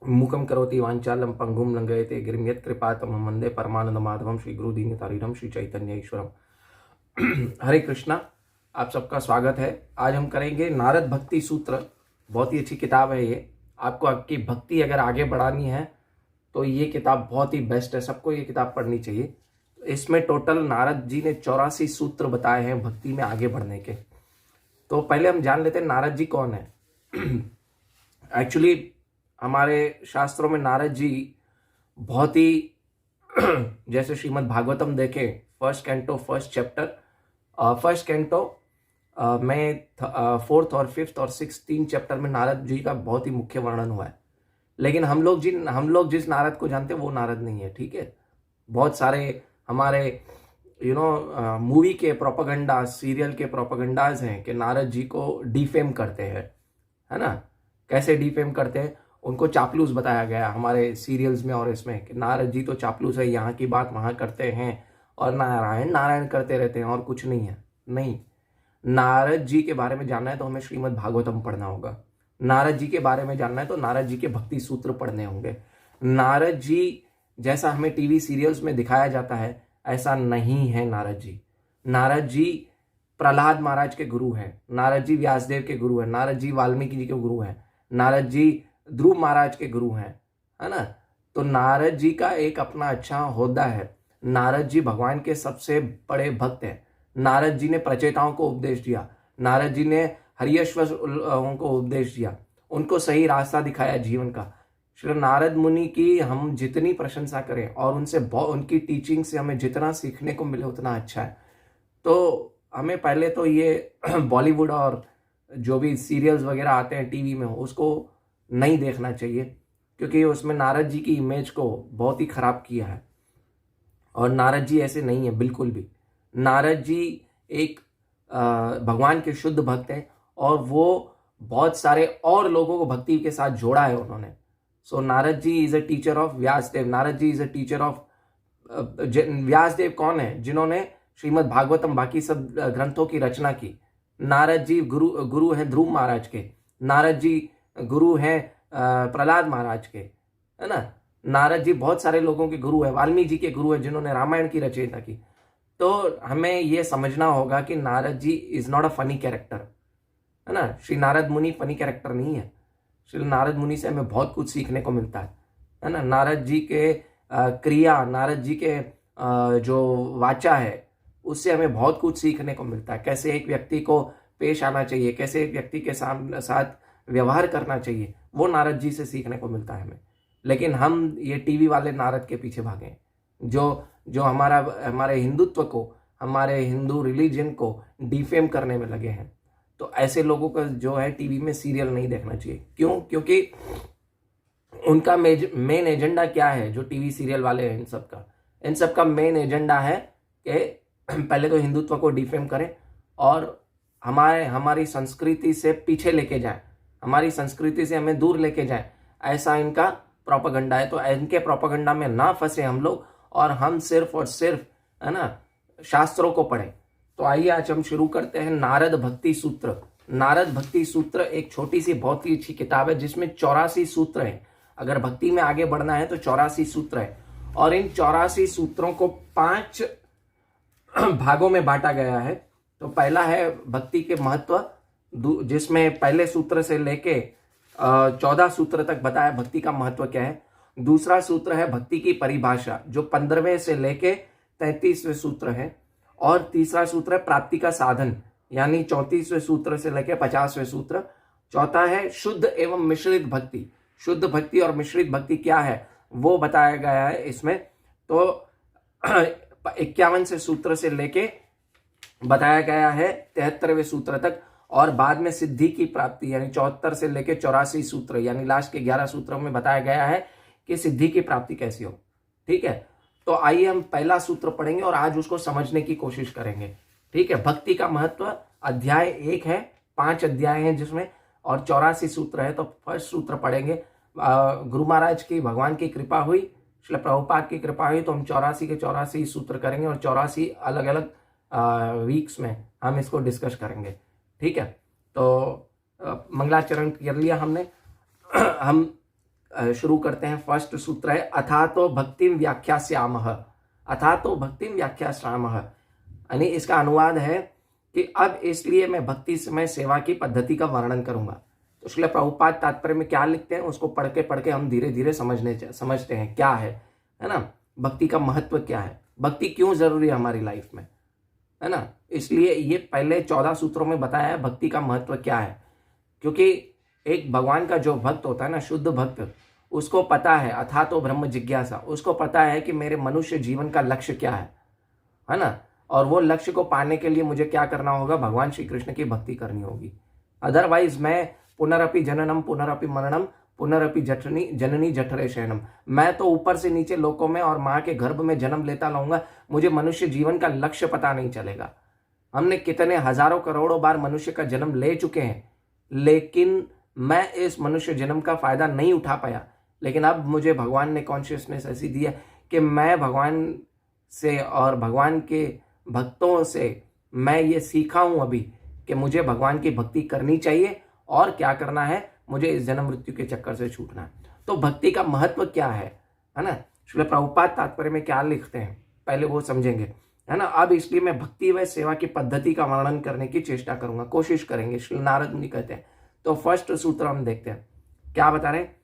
मूकं करोति वाञ्छालं पंगुं लंघयते गिरिं यत्कृपातमहं वन्दे परमानंदमाधवं श्री गुरुदीनतारिणं श्री चैतन्य ईश्वरम। हरे कृष्णा, आप सबका स्वागत है। आज हम करेंगे नारद भक्ति सूत्र। बहुत ही अच्छी किताब है ये। आपको आपकी भक्ति अगर आगे बढ़ानी है तो ये किताब बहुत ही बेस्ट है, सबको ये किताब पढ़नी चाहिए। इसमें टोटल नारद जी ने 84 सूत्र बताए हैं भक्ति में आगे बढ़ने के। तो पहले हम जान लेते हैं नारद जी कौन है। एक्चुअली हमारे शास्त्रों में नारद जी बहुत ही जैसे श्रीमद् भागवतम देखें, first canto first chapter, first canto में 4th और 5th और 6th 3 चैप्टर में नारद जी का बहुत ही मुख्य वर्णन हुआ है। लेकिन हम लोग जिस नारद को जानते हैं वो नारद नहीं है, ठीक है। बहुत सारे हमारे मूवी के प्रोपेगेंडा, सीरियल के प्रोपेगेंडाज हैं कि नारद जी को डिफेम करते हैं, है ना। कैसे डिफेम करते हैं, उनको चापलूस बताया गया हमारे सीरियल्स में और इसमें कि नारद जी तो चापलूस है, यहाँ की बात वहाँ करते हैं और नारायण नारायण करते रहते हैं और कुछ नहीं है। नहीं, नारद जी के बारे में जानना है तो हमें श्रीमद् भागवतम पढ़ना होगा। नारद जी के बारे में जानना है तो नारद जी के भक्ति सूत्र पढ़ने होंगे। नारद जी जैसा हमें टीवी सीरियल्स में दिखाया जाता है ऐसा नहीं है नारद जी। नारद जी प्रहलाद महाराज के गुरु हैं, नारद जी व्यासदेव के गुरु हैं, नारद जी वाल्मीकि जी के गुरु हैं, नारद जी ध्रुव महाराज के गुरु हैं, है ना। तो नारद जी का एक अपना अच्छा होदा है। नारद जी भगवान के सबसे बड़े भक्त हैं। नारद जी ने प्रचेताओं को उपदेश दिया, नारद जी ने हरियश्वर को उपदेश दिया, उनको सही रास्ता दिखाया जीवन का। श्री नारद मुनि की हम जितनी प्रशंसा करें और उनकी टीचिंग से हमें जितना सीखने को मिले उतना अच्छा है। तो हमें पहले तो ये बॉलीवुड और जो भी सीरियल्स वगैरह आते हैं टीवी में उसको नहीं देखना चाहिए, क्योंकि उसमें नारद जी की इमेज को बहुत ही खराब किया है। और नारद जी ऐसे नहीं है बिल्कुल भी। नारद जी एक भगवान के शुद्ध भक्त हैं और वो बहुत सारे और लोगों को भक्ति के साथ जोड़ा है उन्होंने। So Narad ji is a teacher of Vyasadev. Narad ji is a teacher of Vyasadev कौन है? जिन्होंने श्रीमद् भागवतम बाकी सब ग्रंथों की रचना की। नारद जी गुरु हैं ध्रुव महाराज के। नारद जी गुरु हैं प्रहलाद महाराज के, है ना। नारद जी बहुत सारे लोगों के गुरु हैं, वाल्मीकि जी के गुरु हैं जिन्होंने रामायण की रचना की। तो हमें ये समझना होगा कि Narad ji is not a funny character, है ना। श्री नारद मुनि फनी कैरेक्टर नहीं है। श्री नारद मुनि से हमें बहुत कुछ सीखने को मिलता है ना। नारद जी के क्रिया, नारद जी के जो वाचा है उससे हमें बहुत कुछ सीखने को मिलता है। कैसे एक व्यक्ति को पेश आना चाहिए, कैसे एक व्यक्ति के साथ व्यवहार करना चाहिए, वो नारद जी से सीखने को मिलता है हमें। लेकिन हम ये टीवी वाले नारद के पीछे भागे जो हमारे हिंदुत्व को, हमारे हिंदू रिलीजन को डिफेम करने में लगे हैं। तो ऐसे लोगों का जो है टीवी में सीरियल नहीं देखना चाहिए। क्यों? क्योंकि उनका मेन एजेंडा क्या है? जो टीवी सीरियल वाले हैं इन सब का मेन एजेंडा है कि पहले तो हिंदुत्व को डिफेम करें और हमारी संस्कृति से पीछे लेके जाए, हमारी संस्कृति से हमें दूर लेके जाए, ऐसा इनका प्रोपेगेंडा है। तो इनके प्रोपेगेंडा में ना फंसे हम लोग और हम सिर्फ और सिर्फ, है ना, शास्त्रों को पढ़ें। तो आइए आज हम शुरू करते हैं नारद भक्ति सूत्र। नारद भक्ति सूत्र एक छोटी सी बहुत ही अच्छी किताब है जिसमें 84 सूत्र हैं। अगर भक्ति में आगे बढ़ना है तो 84 सूत्र है और इन 84 सूत्रों को 5 भागों में बांटा गया है। तो पहला है भक्ति के महत्व, जिसमें पहले सूत्र से लेके 14 सूत्र तक बताया भक्ति का महत्व क्या है। दूसरा सूत्र है भक्ति की परिभाषा, जो 15वें से लेके 33वें सूत्र है। और तीसरा सूत्र है प्राप्ति का साधन, यानी 34वें सूत्र से लेके 50वें सूत्र। चौथा है शुद्ध एवं मिश्रित भक्ति। शुद्ध भक्ति और मिश्रित भक्ति क्या है वो बताया गया है इसमें। तो 51 से सूत्र से लेके बताया गया है 73वें सूत्र तक। और बाद में सिद्धि की प्राप्ति यानी 74 से लेके 84 सूत्र यानी लास्ट के 11 सूत्रों में बताया गया है कि सिद्धि की प्राप्ति कैसी हो। ठीक है, तो आइए हम पहला सूत्र पढ़ेंगे और आज उसको समझने की कोशिश करेंगे। ठीक है, भक्ति का महत्व अध्याय 1 है, 5 अध्याय हैं जिसमें, और 84 सूत्र है। तो फर्स्ट सूत्र पढ़ेंगे। गुरु महाराज की, भगवान की कृपा हुई, श्रील प्रभुपाद की कृपा हुई तो हम 84 के 84 सूत्र करेंगे और 84 अलग अलग वीक्स में हम इसको डिस्कस करेंगे। ठीक है, तो मंगलाचरण कर लिया हमने। हम शुरू करते हैं। फर्स्ट सूत्र है अथातो भक्तिम व्याख्यास्यामः। अथातो भक्तिम व्याख्यास्यामः यानी इसका अनुवाद है कि अब इसलिए मैं भक्ति समय सेवा की पद्धति का वर्णन करूंगा। तो श्रील प्रभुपाद तात्पर्य में क्या लिखते हैं उसको पढ़ के हम धीरे धीरे समझते हैं क्या है ना, भक्ति का महत्व क्या है, भक्ति क्यों जरूरी है हमारी लाइफ में, है ना। इसलिए ये पहले 14 सूत्रों में बताया है भक्ति का महत्व क्या है। क्योंकि एक भगवान का जो भक्त होता है ना, शुद्ध भक्त, उसको पता है अथा तो ब्रह्म जिज्ञासा, उसको पता है कि मेरे मनुष्य जीवन का लक्ष्य क्या है ना। और वो लक्ष्य को पाने के लिए मुझे क्या करना होगा, भगवान श्री कृष्ण की भक्ति करनी होगी। अदरवाइज मैं पुनरअपि जननम पुनरअपि मरणम पुनरअपि जननी जठरे शयनम, मैं तो ऊपर से नीचे लोकों में और माँ के गर्भ में जन्म लेता रहूंगा, मुझे मनुष्य जीवन का लक्ष्य पता नहीं चलेगा। हमने कितने हजारों करोड़ों बार मनुष्य का जन्म ले चुके हैं, लेकिन मैं इस मनुष्य जन्म का फायदा नहीं उठा पाया। लेकिन अब मुझे भगवान ने कॉन्शियसनेस ऐसी दी है कि मैं भगवान से और भगवान के भक्तों से मैं ये सीखा हूं अभी कि मुझे भगवान की भक्ति करनी चाहिए और क्या करना है, मुझे इस जन्म मृत्यु के चक्कर से छूटना है। तो भक्ति का महत्व क्या है ना। श्रील प्रभुपाद तात्पर्य में क्या लिखते हैं पहले वो समझेंगे, है ना। अब इसलिए मैं भक्ति व सेवा की पद्धति का वर्णन करने की चेष्टा करूंगा, कोशिश करेंगे, श्री नारद मुनि कहते हैं। तो फर्स्ट सूत्र हम देखते हैं क्या बता रहे हैं।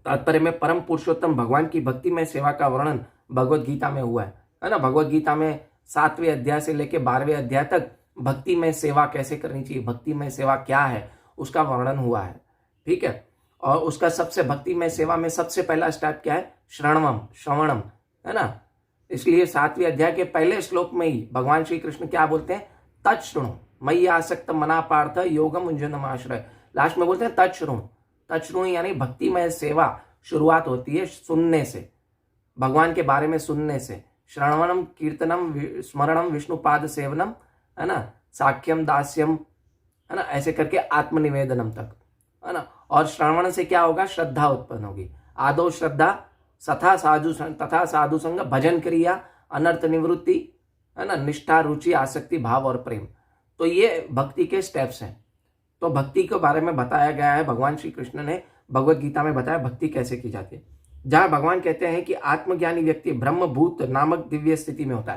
तात्पर्य में परम पुरुषोत्तम भगवान की भक्ति में सेवा का वर्णन भगवत गीता में हुआ है ना। भगवत गीता में 7वें अध्याय से लेकर 12वें अध्याय तक भक्ति में सेवा कैसे करनी चाहिए, भक्ति में सेवा क्या है, उसका वर्णन हुआ है। ठीक है। और उसका सबसे भक्ति में सेवा में सबसे पहला स्टेप क्या है, श्रवणम, है ना। इसलिए 7वें अध्याय के पहले श्लोक में ही भगवान श्री कृष्ण क्या बोलते हैं, तत्शृणु मयि आसक्त मना पार्थ योगम उंजनम आश्रय। लास्ट में बोलते हैं तत्शृणु यानी भक्ति में सेवा शुरुआत होती है सुनने से, भगवान के बारे में सुनने से। श्रवणम कीर्तनम स्मरणम विष्णुपाद सेवनम, है ना, साख्यम दास्यम, है ना, ऐसे करके आत्मनिवेदनम तक, है ना। और श्रवण से क्या होगा, श्रद्धा उत्पन्न होगी। आदो श्रद्धा तथा साधु संग, भजन क्रिया, अनर्थ निवृत्ति, है ना, निष्ठा, रुचि, आसक्ति, भाव और प्रेम। तो ये भक्ति के स्टेप्स हैं। तो भक्ति के बारे में बताया गया है, भगवान श्री कृष्ण ने भगवत गीता में बताया भक्ति कैसे की जाती है। जहां भगवान कहते हैं कि आत्मज्ञानी व्यक्ति ब्रह्मभूत नामक दिव्य स्थिति में होता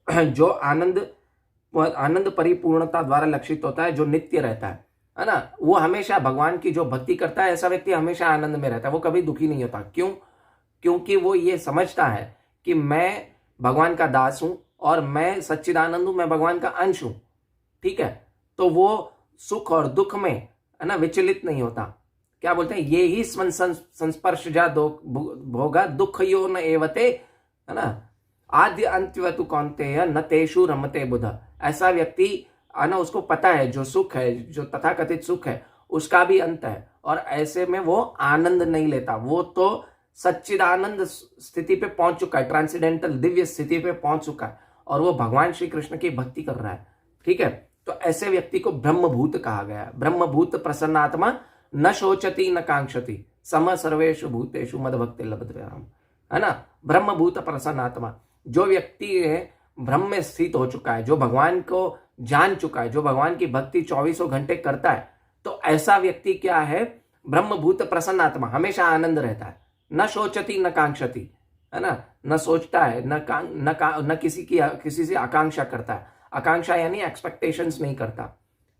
है, जो आनंद परिपूर्णता द्वारा लक्षित होता है, जो नित्य रहता है ना। वो हमेशा भगवान की जो भक्ति करता है, ऐसा व्यक्ति हमेशा आनंद में रहता है, वो कभी दुखी नहीं होता। क्यों? क्योंकि वो ये समझता है कि मैं भगवान का दास हूं और मैं सच्चिदानंद हूं, मैं भगवान का अंश हूं। ठीक है। तो वो सुख और दुख में, है ना, विचलित नहीं होता। क्या बोलते हैं, ये ही संस्पर्श जा भोगा दुख यो न एवते, है ना, आद्य अंत्यवतु कौन्तेय न तेषु रमते बुध। ऐसा व्यक्ति, है ना, उसको पता है जो सुख है, जो तथाकथित सुख है, उसका भी अंत है, और ऐसे में वो आनंद नहीं लेता। वो तो सच्चिदानंद स्थिति पे पहुंच चुका है, ट्रांसेंडेंटल दिव्य स्थिति पे पहुंच चुका है, और वो भगवान श्री कृष्ण की भक्ति कर रहा है। ठीक है। तो ऐसे व्यक्ति को ब्रह्मभूत कहा गया है। ब्रह्मभूत प्रसन्नात्मा न शोचती न कांक्षति सम सर्वेषु भूतेषु मद भक्ति लभतेरहम्, है ना। ब्रह्मभूत प्रसन्नात्मा, जो व्यक्ति है ब्रह्म में स्थित हो चुका है, जो भगवान को जान चुका है, जो भगवान की भक्ति 24 घंटे करता है, तो ऐसा व्यक्ति क्या है, ब्रह्मभूत प्रसन्नात्मा, हमेशा आनंद रहता है। न शोचती न कांक्षति, है ना, न सोचता है, न किसी से आकांक्षा करता है। आकांक्षा यानी एक्सपेक्टेशंस नहीं करता,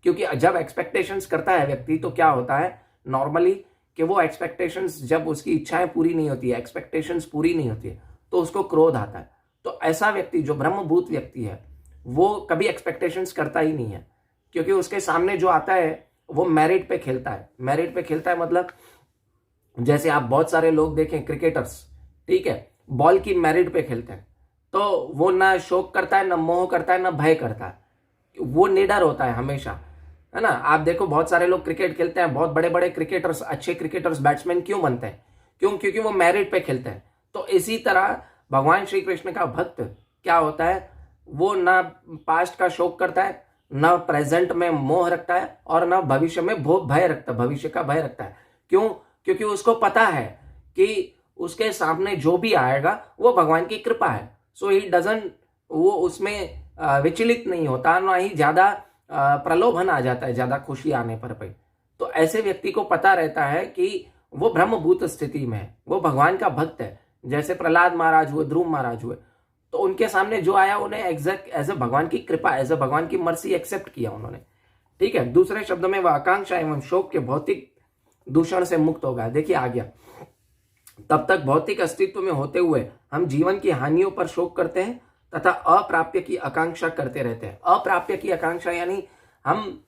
क्योंकि जब एक्सपेक्टेशंस करता है व्यक्ति तो क्या होता है नॉर्मली कि वो एक्सपेक्टेशंस, जब उसकी इच्छाएं पूरी नहीं होती है, एक्सपेक्टेशंस पूरी नहीं होती है, तो उसको क्रोध आता है। तो ऐसा व्यक्ति जो ब्रह्मभूत व्यक्ति है, वो कभी एक्सपेक्टेशंस करता ही नहीं है, क्योंकि उसके सामने जो आता है वो मेरिट पे खेलता है। मेरिट पे खेलता है मतलब जैसे आप बहुत सारे लोग देखें क्रिकेटर्स, ठीक है, बॉल की मेरिट पे खेलते हैं, तो वो ना शोक करता है, ना मोह करता है, ना भय करता है, वो निडर होता है हमेशा, है ना। आप देखो बहुत सारे लोग क्रिकेट खेलते हैं, बहुत बड़े बड़े क्रिकेटर्स, अच्छे क्रिकेटर्स, बैट्समैन क्यों बनते हैं, क्योंकि वो मेरिट पे खेलते हैं। तो इसी तरह भगवान श्री कृष्ण का भक्त क्या होता है, वो ना पास्ट का शोक करता है, ना प्रेजेंट में मोह रखता है, और ना भविष्य में भय रखता है, भविष्य का भय रखता है। क्यों? क्योंकि उसको पता है कि उसके सामने जो भी आएगा वो भगवान की कृपा है। सो ही डजंट, वो उसमें विचलित नहीं होता, ना ही ज्यादा प्रलोभन आ जाता है ज्यादा खुशी आने पर। तो ऐसे व्यक्ति को पता रहता है कि वो ब्रह्मभूत स्थिति में है, वो भगवान का भक्त है। जैसे प्रहलाद महाराज हुए, ध्रुव महाराज हुए, तो उनके सामने जो आया उन्हें एग्जैक्ट एज ए भगवान की कृपा, एज ए भगवान की मर्सी एक्सेप्ट किया उन्होंने। ठीक है, दूसरे शब्दों में वह आकांक्षा एवं शोक के भौतिक दूषण से मुक्त हो गया। देखिए आ गया, तब तक भौतिक अस्तित्व में होते हुए हम जीवन की हानियों पर शोक करते हैं तथा अप्राप्य की आकांक्षा करते रहते हैं। अप्राप्य की आकांक्षा यानी हम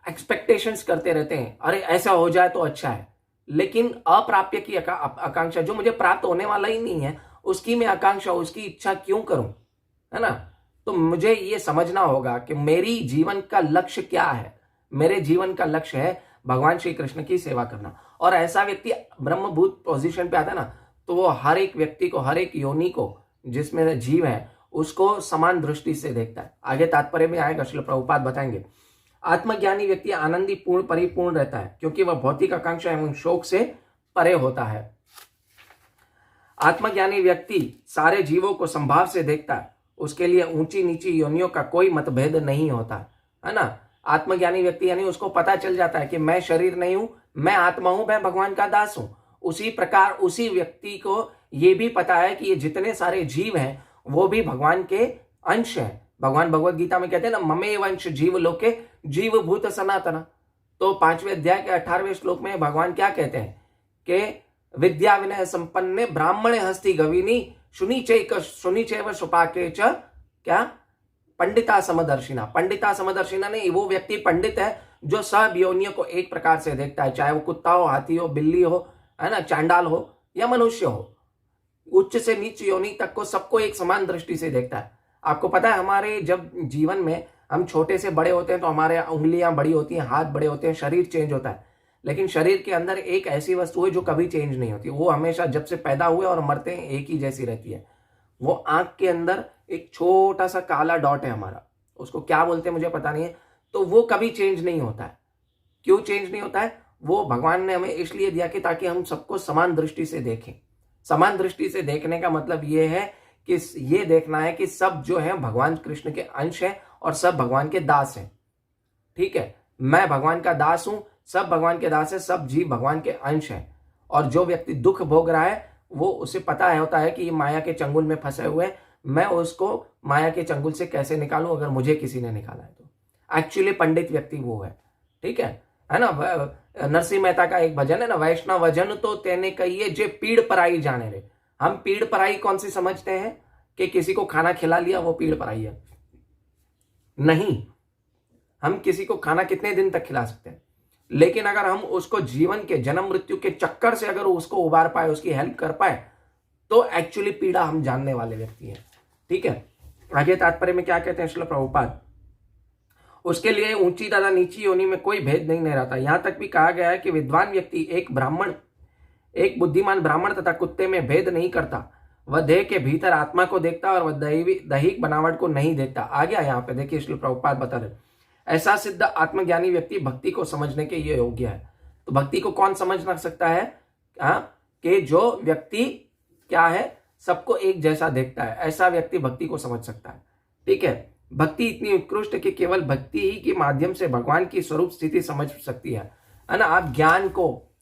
एक्सपेक्टेशंस करते रहते हैं, अरे ऐसा हो जाए तो अच्छा है, लेकिन अप्राप्य की आकांक्षा, जो मुझे प्राप्त होने वाला ही नहीं है उसकी मैं आकांक्षा, उसकी इच्छा क्यों करूं, है ना। तो मुझे ये समझना होगा कि मेरी जीवन का लक्ष्य क्या है। मेरे जीवन का लक्ष्य है भगवान श्री कृष्ण की सेवा करना। और ऐसा व्यक्ति ब्रह्मभूत पोजीशन पे आता है ना, तो वो हर एक व्यक्ति को, हर एक योनि को जिसमें जीव है उसको समान दृष्टि से देखता है। आगे तात्पर्य में आएगा, श्रील प्रभुपाद बताएंगे। आत्मज्ञानी व्यक्ति आनंदी पूर्ण परिपूर्ण रहता है क्योंकि वह भौतिक आकांक्षा एवं शोक से परे होता है। आत्मज्ञानी व्यक्ति सारे जीवों को संभाव से देखता है, उसके लिए ऊंची नीची योनियों का कोई मतभेद नहीं होता, है ना। आत्मज्ञानी व्यक्ति यानी उसको पता चल जाता है कि मैं शरीर नहीं हूं, मैं आत्मा हूं, मैं भगवान का दास हूं। उसी प्रकार उसी व्यक्ति को यह भी पता है कि ये जितने सारे जीव हैं वो भी भगवान के अंश हैं। भगवान भगवत गीता में कहते हैं ना, ममेव अंश जीव लोके जीव भूत सनातन। तो 5वें अध्याय के 18वें श्लोक में भगवान क्या कहते हैं कि विद्या विनय संपन्ने ब्राह्मणे हस्ति गविनी शुनिचैव सुपाके च क्या पंडिता समदर्शिना। पंडिता समदर्शिना नहीं, वो व्यक्ति पंडित है जो सब योनियों को एक प्रकार से देखता है, चाहे वो कुत्ता हो, हाथी हो, बिल्ली हो, है ना, चांडाल हो या मनुष्य हो। उच्च से नीच योनि तक को सबको एक समान दृष्टि से देखता है। आपको पता है, हमारे जब जीवन में हम छोटे से बड़े होते हैं तो हमारे उंगलियां बड़ी होती हैं, हाथ बड़े होते हैं, शरीर चेंज होता है, लेकिन शरीर के अंदर एक ऐसी वस्तु है जो कभी चेंज नहीं होती। वो हमेशा जब से पैदा हुए और मरते हैं एक ही जैसी रहती है। वो आंख के अंदर एक छोटा सा काला डॉट है हमारा, उसको क्या बोलते हैं मुझे पता नहीं है, तो वो कभी चेंज नहीं होता है। क्यों चेंज नहीं होता है? वो भगवान ने हमें इसलिए दिया कि ताकि हम सबको समान दृष्टि से देखें। समान दृष्टि से देखने का मतलब ये है कि ये देखना है कि सब जो है भगवान कृष्ण के अंश हैं और सब भगवान के दास हैं। ठीक है, मैं भगवान का दास हूं, सब भगवान के दास है, सब जीव भगवान के अंश हैं। और जो व्यक्ति दुख भोग रहा है वो उसे पता है होता है कि ये माया के चंगुल में फंसे हुए हैं, मैं उसको माया के चंगुल से कैसे निकालूं अगर मुझे किसी ने निकाला है तो। एक्चुअली पंडित व्यक्ति वो है। ठीक है ना। नरसिंह मेहता का एक भजन है ना, वैष्णव वजन तो तेने कहिए जे पीड़ पराई जाने रे। हम पीड़ पराई कौन सी समझते हैं कि किसी को खाना खिला लिया वो पीड़ पराई है? नहीं, हम किसी को खाना कितने दिन तक खिला सकते हैं, लेकिन अगर हम उसको जीवन के जन्म मृत्यु के चक्कर से अगर उसको उबार पाए, उसकी हेल्प कर पाए, तो एक्चुअली पीड़ा हम जानने वाले व्यक्ति हैं। ठीक है, आगे तात्पर्य में क्या कहते हैं श्रील प्रभुपाद, उसके लिए ऊंची तथा नीची योनि में कोई भेद नहीं रहता। यहां तक भी कहा गया है कि विद्वान व्यक्ति एक बुद्धिमान ब्राह्मण तथा कुत्ते में भेद नहीं करता। वह देह के भीतर आत्मा को देखता और वह दैहिक बनावट को नहीं देखता। आ गया यहाँ पे, देखिए श्रील प्रभुपाद बता रहे, ऐसा सिद्ध आत्मज्ञानी व्यक्ति भक्ति को समझने के ये योग्य है। तो भक्ति को कौन समझ ना सकता है? कि जो व्यक्ति क्या है, सबको एक जैसा देखता है, ऐसा व्यक्ति भक्ति को समझ सकता है। ठीक है, भक्ति इतनी उत्कृष्ट कि केवल भक्ति ही के माध्यम से भगवान की स्वरूप स्थिति समझ सकती है ना। आप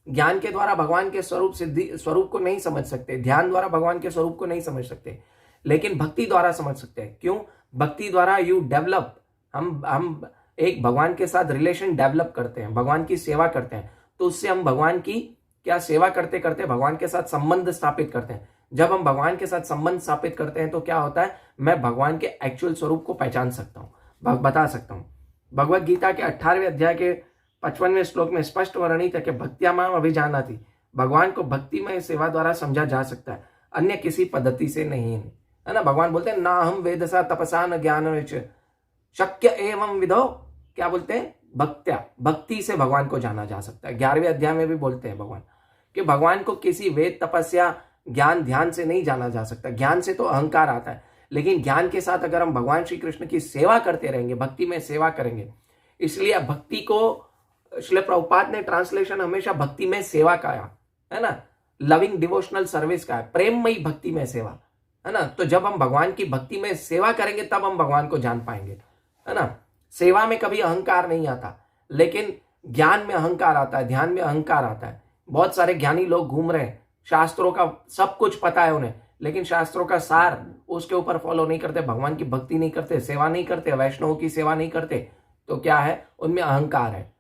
ज्ञान के द्वारा भगवान के स्वरूप को नहीं समझ सकते, ध्यान द्वारा भगवान के स्वरूप को नहीं समझ सकते, लेकिन भक्ति द्वारा समझ सकते हैं। क्यों? भक्ति द्वारा यू डेवलप, हम एक भगवान के साथ रिलेशन डेवलप करते हैं, भगवान की सेवा करते हैं, तो उससे हम भगवान की क्या सेवा करते करते भगवान के साथ संबंध स्थापित करते हैं। जब हम भगवान के साथ संबंध स्थापित करते हैं तो क्या होता है, मैं भगवान के एक्चुअल स्वरूप को पहचान सकता हूं, बता सकता हूं। भगवत गीता के 18वें अध्याय के 55वें श्लोक में स्पष्ट वर्णित है कि भक्त्या माम अभिजानाति, भगवान को भक्तिमय सेवा द्वारा समझा जा सकता है, अन्य किसी पद्धति से नहीं है ना। भगवान बोलते हैं ना हम वेदसा तपसा न ज्ञान शक्य एवं विधो, क्या बोलते हैं, भक्ति से भगवान को जाना जा सकता है। 11वें अध्याय में भी बोलते हैं भगवान कि भगवान को किसी वेद तपस्या ज्ञान ध्यान से नहीं जाना जा सकता। ज्ञान से तो अहंकार आता है, लेकिन ज्ञान के साथ अगर हम भगवान श्री कृष्ण की सेवा करते रहेंगे, भक्ति में सेवा करेंगे, इसलिए भक्ति को श्रील प्रभुपाद ने ट्रांसलेशन हमेशा भक्ति में सेवा का है ना, लविंग डिवोशनल सर्विस का है, प्रेममयी भक्ति में सेवा, है ना। तो जब हम भगवान की भक्ति में सेवा करेंगे तब हम भगवान को जान पाएंगे, है ना। सेवा में कभी अहंकार नहीं आता, लेकिन ज्ञान में अहंकार आता है, ध्यान में अहंकार आता है। बहुत सारे ज्ञानी लोग घूम रहे हैं, शास्त्रों का सब कुछ पता है उन्हें, लेकिन शास्त्रों का सार उसके ऊपर फॉलो नहीं करते, भगवान की भक्ति नहीं करते, सेवा नहीं करते, वैष्णवों की सेवा नहीं करते, तो क्या है, उनमें अहंकार है।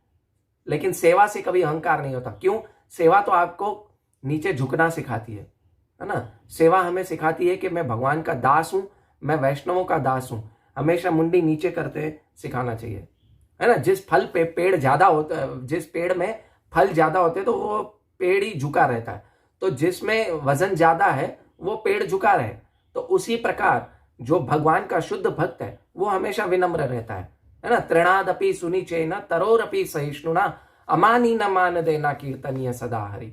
लेकिन सेवा से कभी अहंकार नहीं होता। क्यों? सेवा तो आपको नीचे झुकना सिखाती है ना। सेवा हमें सिखाती है कि मैं भगवान का दास हूं, मैं वैष्णवों का दास हूं। हमेशा मुंडी नीचे करते सिखाना चाहिए, है ना। जिस फल पे पेड़ ज्यादा होता है, जिस पेड़ में फल ज्यादा होते हैं तो वो पेड़ ही झुका रहता है, तो जिसमें वजन ज्यादा है वो पेड़ झुका रहे। तो उसी प्रकार जो भगवान का शुद्ध भक्त है वो हमेशा विनम्र रहता है ना। तृणादपि सुनिचेन तरोरपि सहिष्णुना अमानी न मान देना कीर्तनीय सदा हरि।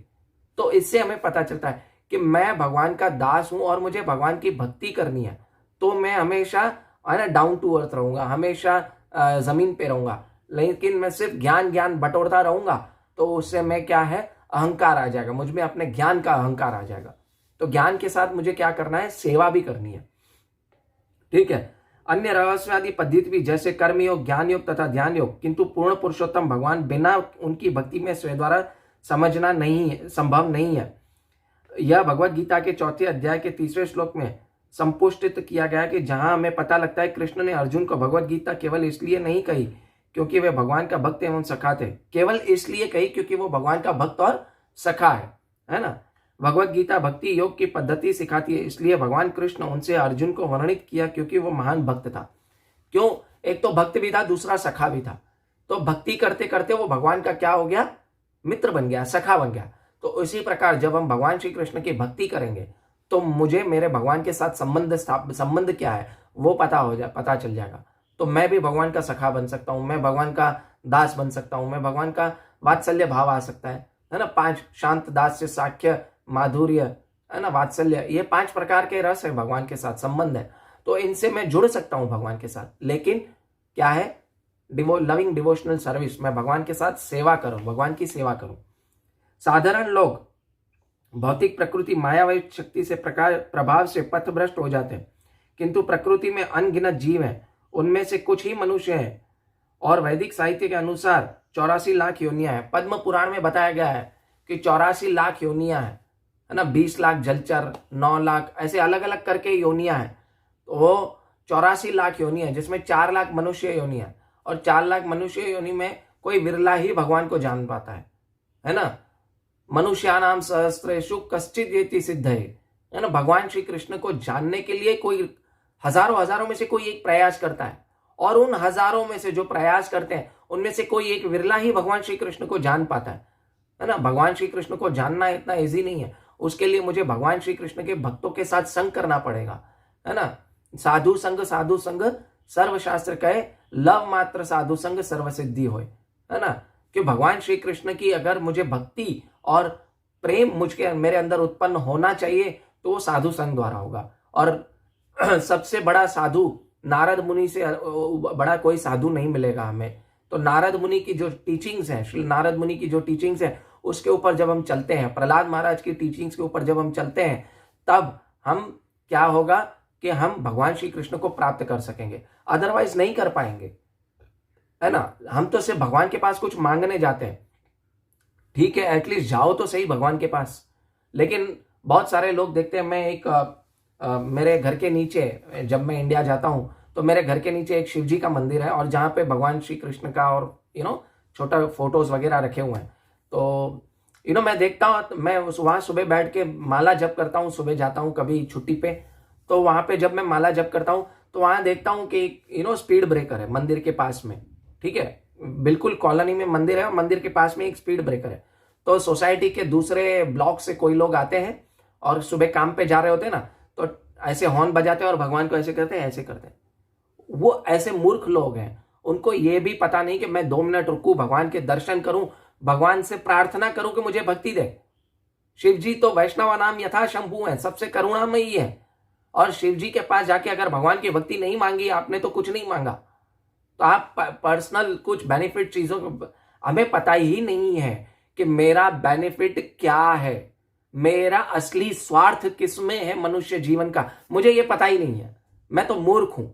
तो इससे हमें पता चलता है कि मैं भगवान का दास हूं और मुझे भगवान की भक्ति करनी है, तो मैं हमेशा है ना डाउन टू अर्थ रहूंगा, हमेशा जमीन पे रहूंगा। लेकिन मैं सिर्फ ज्ञान ज्ञान बटोरता रहूंगा तो उससे मैं क्या है, अहंकार आ जाएगा, मुझ में अपने ज्ञान का अहंकार आ जाएगा। तो ज्ञान के साथ मुझे क्या करना है, सेवा भी करनी है, ठीक है। अन्य रहस्यवादी पद्धति भी जैसे कर्मयोग, ज्ञान योग तथा ध्यान योग, किंतु पूर्ण पुरुषोत्तम भगवान बिना उनकी भक्ति में स्वयं द्वारा समझना नहीं है, संभव नहीं है। यह भगवत गीता के 4 अध्याय के 3 श्लोक में संपुष्टित किया गया कि जहां हमें पता लगता है कृष्ण ने अर्जुन को भगवत गीता केवल इसलिए नहीं कही क्योंकि वे भगवान का भक्त एवं सखा थे, केवल इसलिए कही क्योंकि वो भगवान का भक्त और सखा है ना। भगवत गीता भक्ति योग की पद्धति सिखाती है, इसलिए भगवान कृष्ण उनसे अर्जुन को वर्णित किया क्योंकि वो महान भक्त था। क्यों? एक तो भक्त भी था, दूसरा सखा भी था। तो भक्ति करते करते वो भगवान का क्या हो गया, मित्र बन गया, सखा बन गया। तो उसी प्रकार जब हम भगवान श्री कृष्ण की भक्ति करेंगे तो मुझे मेरे भगवान के साथ संबंध क्या है वो पता चल जाएगा। तो मैं भी भगवान का सखा बन सकता हूं, मैं भगवान का दास बन सकता हूं, मैं भगवान का वात्सल्य भाव आ सकता है ना। 5 शांत, दास्य, साख्य, माधुर्य, है ना, वात्सल्य, ये 5 प्रकार के रस है, भगवान के साथ संबंध है। तो इनसे मैं जुड़ सकता हूं भगवान के साथ। लेकिन क्या है, लविंग डिवोशनल सर्विस, मैं भगवान के साथ सेवा करूं, भगवान की सेवा करूं। साधारण लोग भौतिक प्रकृति मायावी शक्ति से प्रभाव से पथभ्रष्ट हो जाते हैं, किंतु प्रकृति में अनगिनत जीव हैं, उनमें से कुछ ही मनुष्य हैं। और वैदिक साहित्य के अनुसार 84 लाख योनियां हैं। पद्म पुराण में बताया गया है कि 84 लाख योनियां है ना। 20 लाख जलचर, 9 लाख, ऐसे अलग अलग करके योनियां हैं। तो वो 84 लाख योनि है, जिसमें 4 लाख मनुष्य योनि है। और 4 लाख मनुष्य योनि में कोई विरला ही भगवान को जान पाता है ना। मनुष्यानाम सहस्रेषु कश्चित् येति सिद्धये, है ना। भगवान श्री कृष्ण को जानने के लिए कोई हजारों में से कोई एक प्रयास करता है, और उन हजारों में से जो प्रयास करते हैं उनमें से कोई एक विरला ही भगवान श्री कृष्ण को जान पाता है ना। भगवान श्री कृष्ण को जानना इतना इजी नहीं है, उसके लिए मुझे भगवान श्री कृष्ण के भक्तों के साथ संग करना पड़ेगा, है ना। साधु संग सर्वशास्त्र कहे, लव मात्र साधु संग सर्व सिद्धि होए, है ना। कि भगवान श्री कृष्ण की अगर मुझे भक्ति और प्रेम मेरे अंदर उत्पन्न होना चाहिए तो वो साधु संग द्वारा होगा। और सबसे बड़ा साधु नारद मुनि से बड़ा कोई साधु नहीं मिलेगा हमें। तो नारद मुनि की जो टीचिंग्स है, श्री नारद मुनि की जो टीचिंग्स है, उसके ऊपर जब हम चलते हैं, प्रहलाद महाराज की टीचिंग्स के ऊपर जब हम चलते हैं, तब हम क्या होगा कि हम भगवान श्री कृष्ण को प्राप्त कर सकेंगे, अदरवाइज नहीं कर पाएंगे, है ना। हम तो सिर्फ भगवान के पास कुछ मांगने जाते हैं, ठीक है, एटलीस्ट जाओ तो सही भगवान के पास। लेकिन बहुत सारे लोग देखते हैं, मैं एक मेरे घर के नीचे, जब मैं इंडिया जाता हूं तो मेरे घर के नीचे एक शिव जी का मंदिर है, और जहां पे भगवान श्री कृष्ण का और छोटा फोटोज वगैरह रखे हुए हैं। तो मैं देखता हूँ, मैं वहां सुबह बैठ के माला जप करता हूँ, सुबह जाता हूँ कभी छुट्टी पे, तो वहां पे जब मैं माला जप करता हूँ तो वहां देखता हूँ कि स्पीड ब्रेकर है मंदिर के पास में, ठीक है, बिल्कुल कॉलोनी में मंदिर है और मंदिर के पास में एक स्पीड ब्रेकर है। तो सोसाइटी के दूसरे ब्लॉक से कोई लोग आते हैं और सुबह काम पे जा रहे होते हैं ना, तो ऐसे हॉर्न बजाते हैं और भगवान को ऐसे करते हैं, ऐसे करते हैं। वो ऐसे मूर्ख लोग हैं, उनको ये भी पता नहीं कि मैं 2 मिनट रुकूं, भगवान के दर्शन करूं, भगवान से प्रार्थना करूं कि मुझे भक्ति दे। शिव जी तो वैष्णव नाम यथा शंभु है, सबसे करुणामयी है, और शिव जी के पास जाके अगर भगवान की भक्ति नहीं मांगी आपने तो कुछ नहीं मांगा। तो आप पर्सनल कुछ बेनिफिट चीजों को, हमें पता ही नहीं है कि मेरा बेनिफिट क्या है, मेरा असली स्वार्थ किसमें है मनुष्य जीवन का, मुझे ये पता ही नहीं है। मैं तो मूर्ख हूं,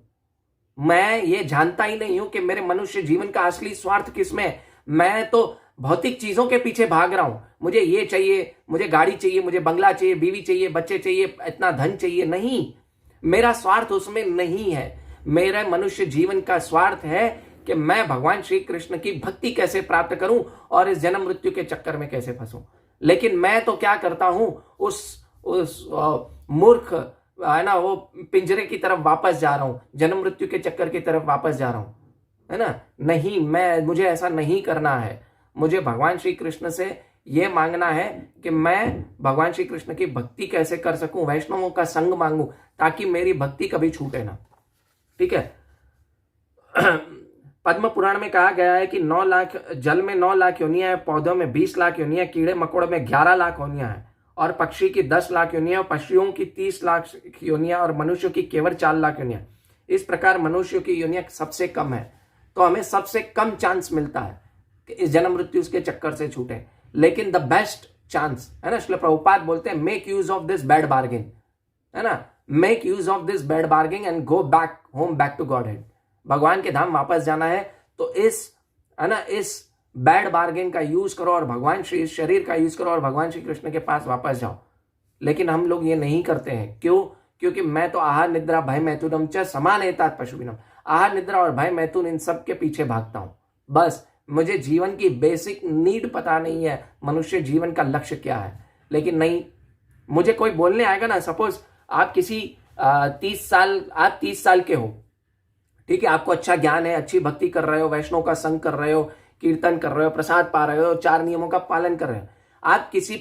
मैं ये जानता ही नहीं हूं कि मेरे मनुष्य जीवन का असली स्वार्थ किसमें है। मैं तो भौतिक चीजों के पीछे भाग रहा हूं, मुझे ये चाहिए, मुझे गाड़ी चाहिए, मुझे बंगला चाहिए, बीवी चाहिए, बच्चे चाहिए, इतना धन चाहिए, नहीं, मेरा स्वार्थ उसमें नहीं है। मेरा मनुष्य जीवन का स्वार्थ है कि मैं भगवान श्री कृष्ण की भक्ति कैसे प्राप्त करूं और इस जन्म मृत्यु के चक्कर में कैसे फंसूं। लेकिन मैं तो क्या करता हूं, उस मूर्ख है ना, वो पिंजरे की तरफ वापस जा रहा हूं, जन्म मृत्यु के चक्कर की तरफ वापस जा रहा हूं, है ना। नहीं, मुझे ऐसा नहीं करना है। मुझे भगवान श्री कृष्ण से ये मांगना है कि मैं भगवान श्री कृष्ण की भक्ति कैसे कर सकूं, वैष्णवों का संग मांगूं, ताकि मेरी भक्ति कभी छूटे ना। ठीक है। पद्म पुराण में कहा गया है कि 9 लाख, जल में 9 लाख योनियां है, पौधों में 20 लाख योनियां, कीड़े मकोड़े में 11 लाख योनियां है, और पक्षी की 10 लाख योनियां, पक्षियों की 30 लाख योनियां, और मनुष्यों की केवल 4 लाख योनियां। इस प्रकार मनुष्यों की योनियां सबसे कम है, तो हमें सबसे कम चांस मिलता है कि इस जन्म मृत्यु के चक्कर से छूटे। लेकिन द बेस्ट चांस है ना, श्रील प्रभुपाद बोलते हैं, make use of this bad bargain, है ना, make use of this bad bargain and go back home, back to godhead. भगवान के धाम वापस जाना है तो इस बैड बार्गेन का यूज करो और भगवान श्री शरीर का यूज करो और भगवान श्री कृष्ण के पास वापस जाओ। लेकिन हम लोग ये नहीं करते हैं। क्यों? क्योंकि मैं तो आहार निद्रा भय मैथुनम च समान एतात पशुविनम, आहार निद्रा और भय मैथुन इन सब के पीछे भागता हूं। बस मुझे जीवन की बेसिक नीड पता नहीं है, मनुष्य जीवन का लक्ष्य क्या है। लेकिन नहीं, मुझे कोई बोलने आएगा ना, सपोज आप किसी 30 साल के हो, ठीक है, आपको अच्छा ज्ञान है, अच्छी भक्ति कर रहे हो, वैष्णव का संग कर रहे हो, कीर्तन कर रहे हो, प्रसाद पा रहे हो, 4 नियमों का पालन कर रहे हो। आप किसी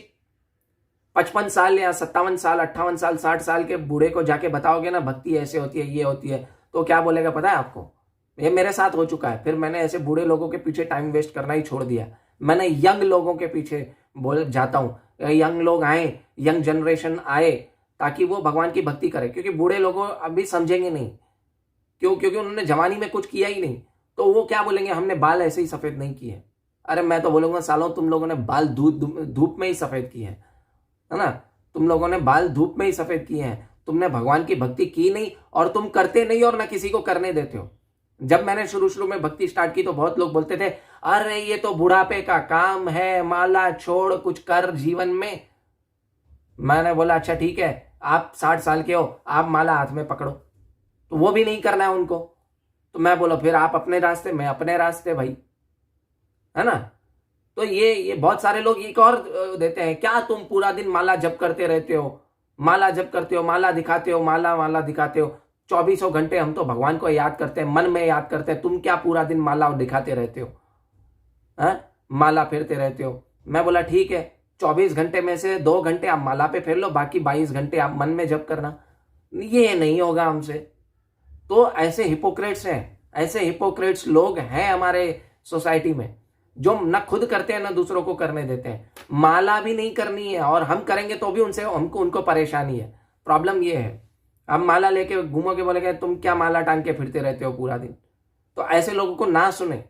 55 साल या 57 साल 58 साल 60 साल के बूढ़े को जाके बताओगे ना भक्ति ऐसे होती है, ये होती है, तो क्या बोलेगा पता है आपको? ये मेरे साथ हो चुका है। फिर मैंने ऐसे बूढ़े लोगों के पीछे टाइम वेस्ट करना ही छोड़ दिया। मैंने यंग लोगों के पीछे बोल जाता हूँ, यंग लोग आए, यंग जनरेशन आए, ताकि वो भगवान की भक्ति करे। क्योंकि बूढ़े लोगों अभी समझेंगे नहीं। क्यों? क्योंकि उन्होंने जवानी में कुछ किया ही नहीं, तो वो क्या बोलेंगे, हमने बाल ऐसे ही सफेद नहीं किए। अरे मैं तो बोलूंगा, सालों तुम लोगों ने बाल धूप में ही सफेद किए हैं, है ना, तुम लोगों ने बाल धूप में ही सफेद किए हैं। तुमने भगवान की भक्ति की नहीं, और तुम करते नहीं, और ना किसी को करने देते हो। जब मैंने शुरू में भक्ति स्टार्ट की तो बहुत लोग बोलते थे, अरे ये तो बुढ़ापे का काम है, माला छोड़ कुछ कर जीवन में। मैंने बोला अच्छा ठीक है, आप 60 साल के हो, आप माला हाथ में पकड़ो, तो वो भी नहीं करना है उनको। तो मैं बोला फिर आप अपने रास्ते, मैं अपने रास्ते भाई, है ना। तो ये बहुत सारे लोग एक और देते हैं, क्या तुम पूरा दिन माला जप करते रहते हो, माला जप करते हो, माला दिखाते हो, माला दिखाते हो, 24 घंटे हम तो भगवान को याद करते हैं, मन में याद करते हैं, तुम क्या पूरा दिन माला दिखाते रहते हो, माला फेरते रहते हो। मैं बोला ठीक है, 24 घंटे में से 2 घंटे आप माला पे फेर लो, बाकी 22 घंटे आप मन में जप करना। ये नहीं होगा हमसे। तो ऐसे हिपोक्रेट्स लोग हैं हमारे सोसाइटी में, जो ना खुद करते हैं ना दूसरों को करने देते हैं। माला भी नहीं करनी है, और हम करेंगे तो भी उनको परेशानी है। प्रॉब्लम ये है, हम माला लेके घूमोगे, बोलेगे तुम क्या माला टांग के फिरते रहते हो पूरा दिन। तो ऐसे लोगों को ना सुने,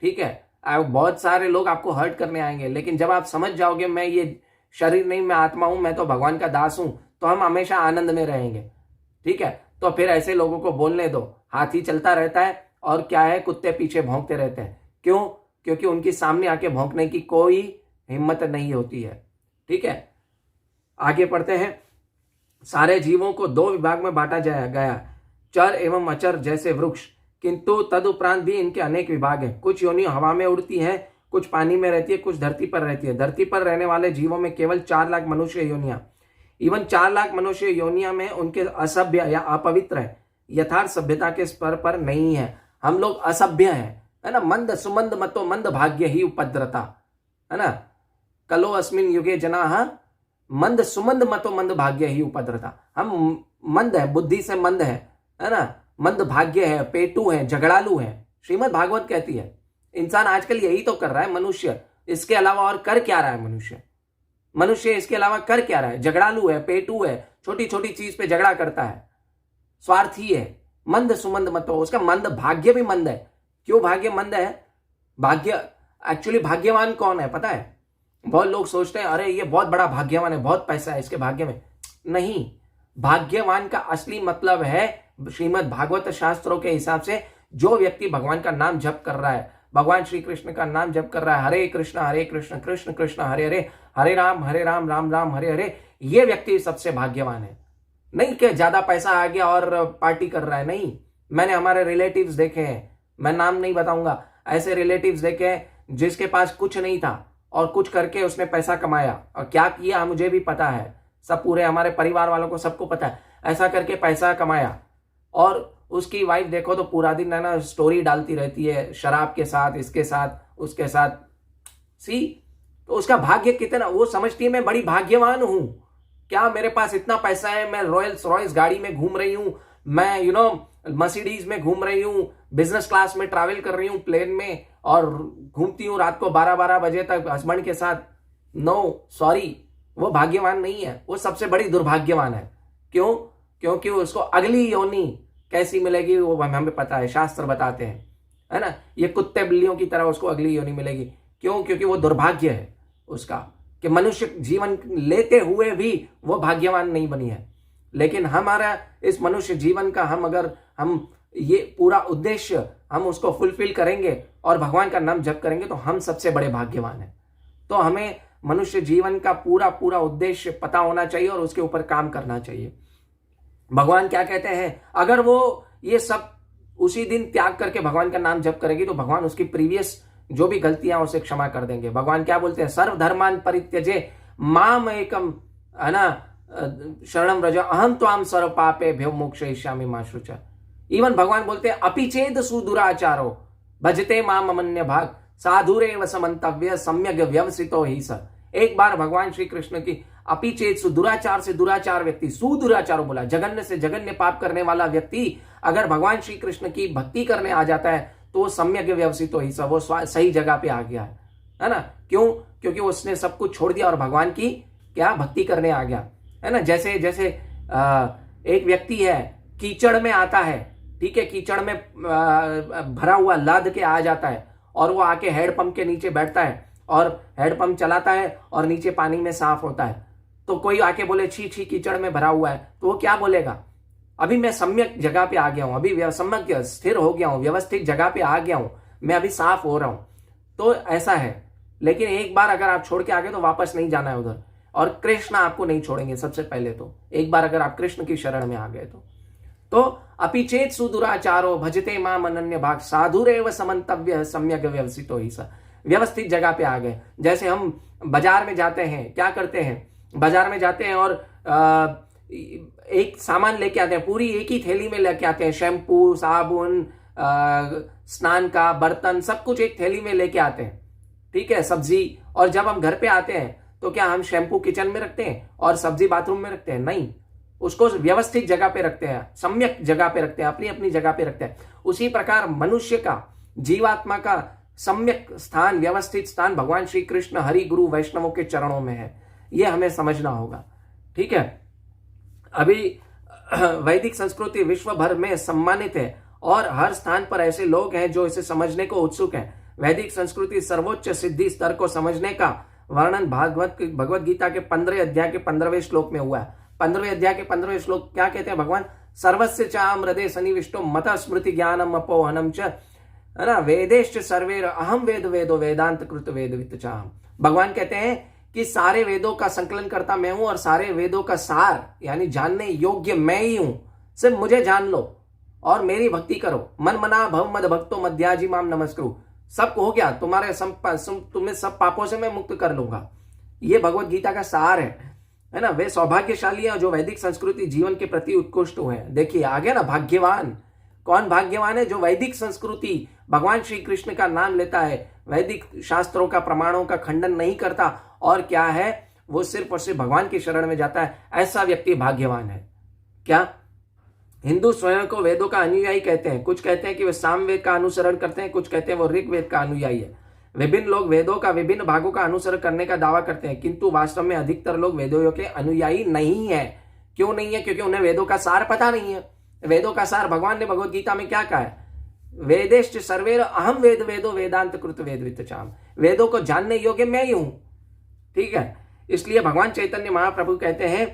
ठीक है। बहुत सारे लोग आपको हर्ट करने आएंगे, लेकिन जब आप समझ जाओगे मैं ये शरीर नहीं, मैं आत्मा हूं, मैं तो भगवान का दास हूं, तो हम हमेशा आनंद में रहेंगे, ठीक है। तो फिर ऐसे लोगों को बोलने दो, हाथी चलता रहता है और क्या है, कुत्ते पीछे भौंकते रहते हैं। क्यों? क्योंकि उनके सामने आके भौंकने की कोई हिम्मत नहीं होती है, ठीक है। आगे पढ़ते हैं। सारे जीवों को 2 विभाग में बांटा गया, चर एवं अचर जैसे वृक्ष, किंतु तदुपरांत भी इनके अनेक विभाग हैं। कुछ योनि हवा में उड़ती है, कुछ पानी में रहती है, कुछ धरती पर रहती है। धरती पर रहने वाले जीवों में केवल 4 लाख मनुष्य योनियां, इवन 4 लाख मनुष्य योनिया में उनके असभ्य या अपवित्र है, यथार्थ सभ्यता के स्तर पर नहीं है। हम लोग असभ्य हैं, है ना। मंद सुमंद मतो मंद भाग्य ही उपद्रता, है ना। कलो अस्मिन युगे जनाः मंद सुमंद मतो मंद भाग्य ही उपद्रता। हम मंद है, बुद्धि से मंद है ना, मंद भाग्य है, पेटू है, झगड़ालू है। श्रीमद् भागवत कहती है इंसान आजकल यही तो कर रहा है मनुष्य, इसके अलावा और कर क्या रहा है मनुष्य इसके अलावा कर क्या रहा है? झगड़ालू है, पेटू है, छोटी छोटी चीज पे झगड़ा करता है, स्वार्थी है, मंद सुमंद मत हो। उसका मंद भाग्य भी मंद है। क्यों भाग्य मंद है? भाग्य एक्चुअली भाग्यवान कौन है पता है? बहुत लोग सोचते हैं अरे ये बहुत बड़ा भाग्यवान है, बहुत पैसा है इसके भाग्य में। नहीं, भाग्यवान का असली मतलब है श्रीमद् भागवत शास्त्रों के हिसाब से जो व्यक्ति भगवान का नाम जप कर रहा है, भगवान श्री कृष्ण का नाम जप कर रहा है, हरे कृष्ण कृष्ण कृष्ण हरे हरे, हरे राम राम राम हरे हरे, ये व्यक्ति सबसे भाग्यवान है। नहीं कि ज्यादा पैसा आ गया और पार्टी कर रहा है, नहीं। मैंने हमारे रिलेटिव्स देखे हैं, मैं नाम नहीं बताऊंगा, ऐसे रिलेटिव्स देखे हैं जिसके पास कुछ नहीं था और कुछ करके उसने पैसा कमाया, और क्या किया मुझे भी पता है, सब पूरे हमारे परिवार वालों को सबको पता है। ऐसा करके पैसा कमाया और उसकी वाइफ देखो तो पूरा दिन है ना स्टोरी डालती रहती है शराब के साथ, इसके साथ उसके साथ। सी, तो उसका भाग्य कितना, वो समझती है मैं बड़ी भाग्यवान हूं, क्या मेरे पास इतना पैसा है, मैं रॉयल्स रॉयल्स गाड़ी में घूम रही हूं, मैं मर्सिडीज में घूम रही हूं, बिजनेस क्लास में ट्रैवल कर रही हूं प्लेन में, और घूमती हूं रात को 12-12 बजे तक हस्बैंड के साथ। नो सॉरी, वो भाग्यवान नहीं है, वो सबसे बड़ी दुर्भाग्यवान है। क्यों? क्योंकि उसको अगली योनि कैसी मिलेगी वो हमें पता है, शास्त्र बताते हैं, है ना। ये कुत्ते बिल्लियों की तरह उसको अगली योनि मिलेगी। क्यों? क्योंकि वो दुर्भाग्य है उसका, कि मनुष्य जीवन लेते हुए भी वो भाग्यवान नहीं बनी है। लेकिन हमारा इस मनुष्य जीवन का हम ये पूरा उद्देश्य हम उसको फुलफिल करेंगे और भगवान का नाम जप करेंगे तो हम सबसे बड़े भाग्यवान हैं। तो हमें मनुष्य जीवन का पूरा पूरा उद्देश्य पता होना चाहिए और उसके ऊपर काम करना चाहिए। भगवान क्या कहते हैं, अगर वो ये सब उसी दिन त्याग करके भगवान का नाम जप करेगी तो भगवान उसकी प्रीवियस जो भी गलतियां उसे क्षमा कर देंगे। भगवान क्या बोलते हैं, सर्व धर्मान परित्यजे माम एकम, है ना, शरणम व्रज अहम त्वाम सर्व पापे भ्यो मोक्षयिष्यामि मा शुचा। इवन भगवान बोलते हैं अपिचेद सुदुराचारो भजते माम अमन्य भाग साधुरेव समन्तव्य सम्यक व्यवसितो ही स। एक बार भगवान श्री कृष्ण की अपिचेत दुराचार से दुराचार व्यक्ति, सुदुराचारो बोला, जघन्य से जघन्य पाप करने वाला व्यक्ति अगर भगवान श्री कृष्ण की भक्ति करने आ जाता है तो वो सम्यक व्यवसितो ही स, वो सही जगह पे आ गया है ना। क्यों? क्योंकि उसने सब कुछ छोड़ दिया और भगवान की क्या भक्ति करने आ गया, है ना। जैसे जैसे एक व्यक्ति है कीचड़ में आता है, ठीक है, कीचड़ में भरा हुआ लाद के आ जाता है और वो आके हेडपंप के नीचे बैठता है और हेडपंप चलाता है और नीचे पानी में साफ होता है। तो कोई आके बोले छी छी कीचड़ में भरा हुआ है, तो वो क्या बोलेगा, अभी मैं सम्यक जगह पे आ गया हूं, अभी सम्यक स्थिर हो गया हूं, व्यवस्थित जगह पे आ गया हूं, मैं अभी साफ हो रहा हूं। तो ऐसा है। लेकिन एक बार अगर आप छोड़ के आ गए तो वापस नहीं जाना है उधर, और कृष्ण आपको नहीं छोड़ेंगे। सबसे पहले तो एक बार अगर आप कृष्ण की शरण में आ गए तो अपिचेत सुदुराचारो भजते माम अनन्य भाग साधुरेव समन्तव्य सम्यक व्यवसितो ही स। व्यवस्थित जगह पे आ गए। जैसे हम बाजार में जाते हैं, क्या करते हैं, बाजार में जाते हैं और एक सामान लेके आते हैं, पूरी एक ही थैली में लेके आते हैं, शैम्पू, साबुन, स्नान का बर्तन, सब कुछ एक थैली में लेके आते हैं, ठीक है, सब्जी। और जब हम घर पे आते हैं तो क्या हम शैम्पू किचन में रखते हैं और सब्जी बाथरूम में रखते हैं? नहीं, उसको व्यवस्थित जगह पे रखते हैं, सम्यक जगह पे रखते हैं, अपनी अपनी जगह पे रखते हैं। उसी प्रकार मनुष्य का, जीवात्मा का सम्यक स्थान, व्यवस्थित स्थान भगवान श्री कृष्ण, हरि, गुरु, वैष्णवों के चरणों में है। यह हमें समझना होगा, ठीक है। अभी वैदिक संस्कृति विश्व भर में सम्मानित है और हर स्थान पर ऐसे लोग हैं जो इसे समझने को उत्सुक हैं। वैदिक संस्कृति सर्वोच्च सिद्धि स्तर को समझने का वर्णन भगवत गीता के 15 अध्याय के 15वें श्लोक में हुआ है। 15वें अध्याय के 15वें श्लोक क्या कहते हैं भगवान, सर्वस्य चाम हृदय सन्निविष्टो मत स्मृति ज्ञानम अपोहनम च, है ना, वेदेश्च सर्वेर अहम वेद वेदो वेदांत कृत वेदवित चाहम। भगवान कहते हैं कि सारे वेदों का संकलन करता मैं हूं और सारे वेदों का सार यानी जानने योग्य मैं ही हूं। सिर्फ मुझे जान लो और मेरी भक्ति करो। मन मना भव मद भक्तो मध्याजी माम नमस्कुरु। सब हो गया, तुम्हें सब पापों से मैं मुक्त कर लूंगा। ये भगवत गीता का सार है ना। वे सौभाग्यशाली हैं जो वैदिक संस्कृति जीवन के प्रति उत्कृष्ट हुए हैं। देखिए आ गया ना भाग्यवान। कौन भाग्यवान है? जो वैदिक संस्कृति भगवान श्री कृष्ण का नाम लेता है, वैदिक शास्त्रों का, प्रमाणों का खंडन नहीं करता, और क्या है, वो सिर्फ और सिर्फ भगवान की शरण में जाता है, ऐसा व्यक्ति भाग्यवान है। क्या हिंदू स्वयं को वेदों का अनुयायी कहते हैं। कुछ कहते हैं कि वे सामवेद का अनुसरण करते हैं, कुछ कहते हैं वो ऋग्वेद का अनुयायी है। विभिन्न लोग वेदों का विभिन्न भागों का अनुसरण करने का दावा करते हैं, किंतु वास्तव में अधिकतर लोग वेदों के अनुयायी नहीं है। क्यों नहीं है? क्योंकि उन्हें वेदों का सार पता नहीं है। वेदों का सार भगवान ने भगवत गीता में क्या कहा है, वेदेश्च सर्वेर अहम वेद वेदो वेदांत कृत वेदवित चाम। वेदों को जानने योग्य मैं ही हूं, ठीक है। इसलिए भगवान चैतन्य महाप्रभु कहते हैं